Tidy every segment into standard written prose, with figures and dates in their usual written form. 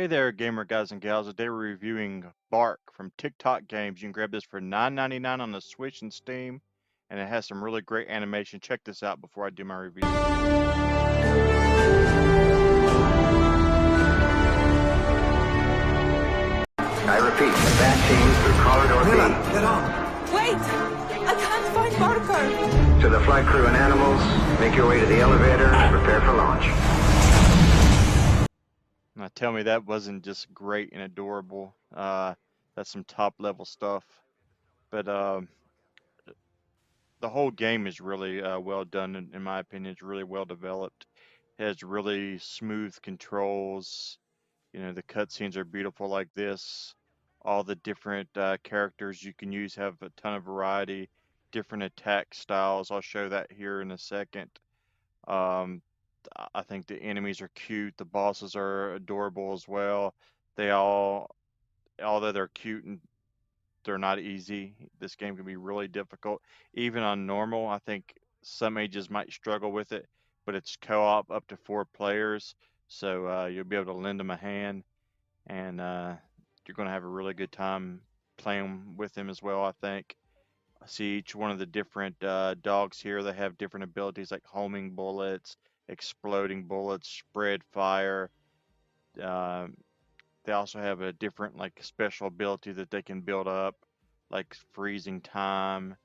Hey there, gamer guys and gals. Today we're reviewing Bark from TikTok Games. You can grab this for $9.99 on the Switch and Steam, and it has some really great animation. Check this out before I do my review. I repeat, advance teams through corridor B. Get on! Wait! I can't find Barker! To the flight crew and animals, make your way to the elevator and prepare for launch. Now tell me that wasn't just great and adorable. That's some top level stuff. But the whole game is really well done, in my opinion. It's really well developed. It has really smooth controls. You know, the cutscenes are beautiful like this. All the different characters you can use have a ton of variety, different attack styles. I'll show that here in a second. Um, I think the enemies are cute. The bosses are adorable as well. They all, although they're cute and they're not easy, this game can be really difficult. Even on normal, I think some ages might struggle with it, but it's co-op up to 4 players, so you'll be able to lend them a hand, and you're going to have a really good time playing with them as well, I think. I see each one of the different dogs here. They have different abilities like homing bullets, exploding bullets, spread fire. Uh, they also have a different like special ability that they can build up, like freezing time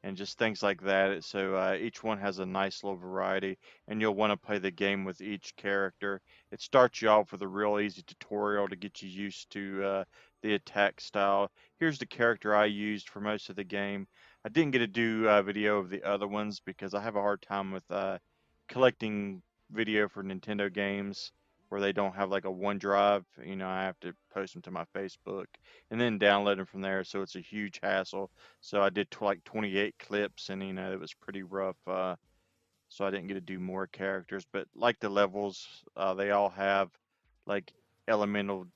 and just things like that. So each one has a nice little variety, and you'll want to play the game with each character. It starts you off with a real easy tutorial to get you used to the attack style. Here's the character I used for most of the game. I didn't get to do a video of the other ones because I have a hard time with collecting video for Nintendo games where they don't have like a OneDrive. You know, I have to post them to my Facebook and then download them from there, so it's a huge hassle. So I did like 28 clips, and you know it was pretty rough. So I didn't get to do more characters, but like the levels, they all have like elemental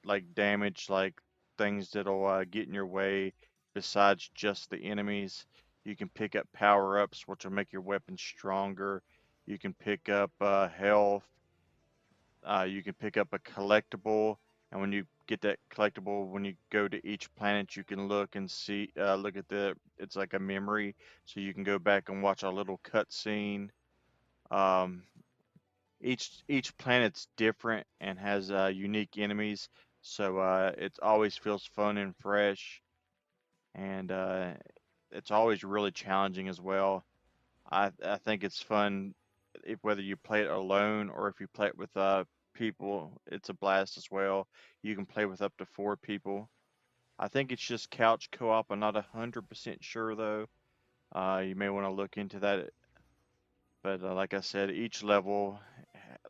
like damage, like things that'll get in your way. Besides just the enemies, you can pick up power ups, which will make your weapon stronger. You can pick up health. You can pick up a collectible, and when you get that collectible, when you go to each planet, you can look and see, look at it's like a memory, so you can go back and watch a little cutscene. Um, each planet's different and has unique enemies, so it always feels fun and fresh, and it's always really challenging as well. I think it's fun if whether you play it alone or if you play it with people, it's a blast as well. You can play with up to 4 people. I think it's just couch co-op. I'm not 100% sure though. You may want to look into that. But like I said, each level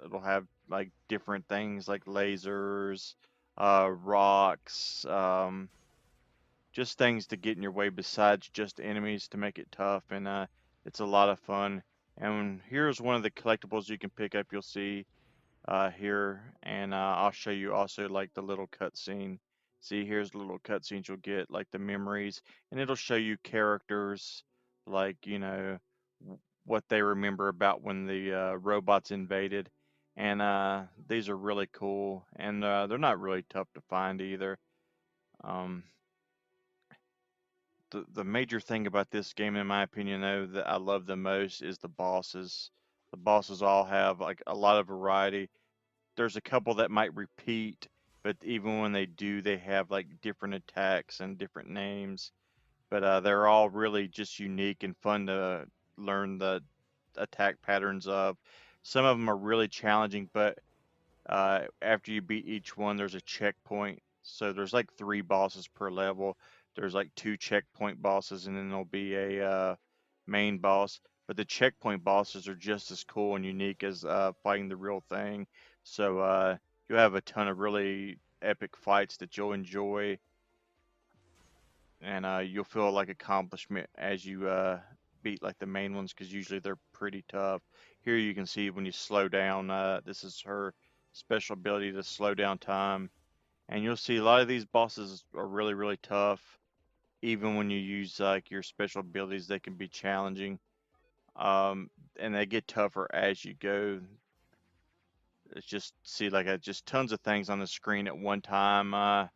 it'll have like different things like lasers, rocks, just things to get in your way besides just enemies to make it tough, and it's a lot of fun. And here's one of the collectibles you can pick up. You'll see here, and I'll show you also like the little cutscene. See, here's the little cutscenes you'll get, like the memories, and it'll show you characters, like you know what they remember about when the robots invaded. And these are really cool, and they're not really tough to find either. Um, the major thing about this game, in my opinion, though, that I love the most is the bosses. The bosses all have like a lot of variety. There's a couple that might repeat, but even when they do, they have like different attacks and different names. But they're all really just unique and fun to learn the attack patterns of. Some of them are really challenging, but after you beat each one, there's a checkpoint. So there's like 3 bosses per level. There's like 2 checkpoint bosses, and then there'll be a main boss. But the checkpoint bosses are just as cool and unique as fighting the real thing. So you'll have a ton of really epic fights that you'll enjoy, and you'll feel like accomplishment as you beat like the main ones, because usually they're pretty tough. Here you can see when you slow down, this is her special ability to slow down time, and you'll see a lot of these bosses are really tough. Even when you use like your special abilities, they can be challenging, um, and they get tougher as you go. It's just see like just tons of things on the screen at one time.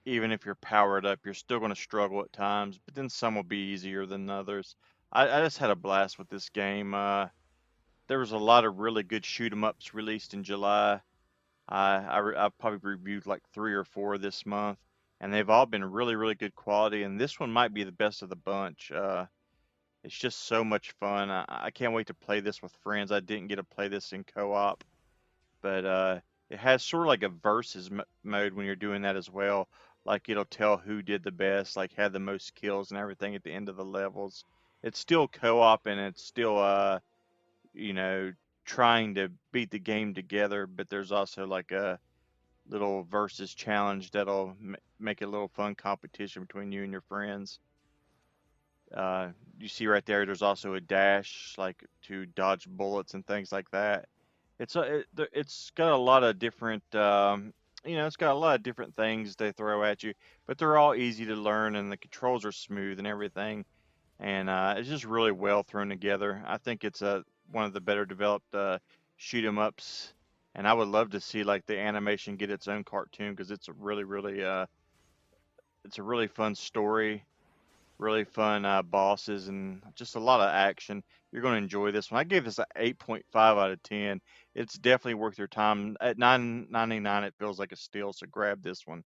Even if you're powered up, you're still going to struggle at times, but then some will be easier than others. I just had a blast with this game. There was a lot of really good shoot 'em ups released in July. I've probably reviewed like 3 or 4 this month, and they've all been really, really good quality. And this one might be the best of the bunch. It's just so much fun. I can't wait to play this with friends. I didn't get to play this in co-op, but it has sort of like a versus mode when you're doing that as well. Like it'll tell who did the best, like had the most kills and everything at the end of the levels. It's still co-op and it's still you know, trying to beat the game together, but there's also like a little versus challenge that'll make it a little fun competition between you and your friends. You see right there, there's also a dash like to dodge bullets and things like that. It's got a lot of different it's got a lot of different things they throw at you, but they're all easy to learn and the controls are smooth and everything. And it's just really well thrown together. I think it's one of the better developed shoot 'em ups, and I would love to see like the animation get its own cartoon because it's a really fun story, really fun bosses, and just a lot of action. You're going to enjoy this one. I gave this an 8.5 out of 10. It's definitely worth your time. At 9.99, it feels like a steal, so grab this one.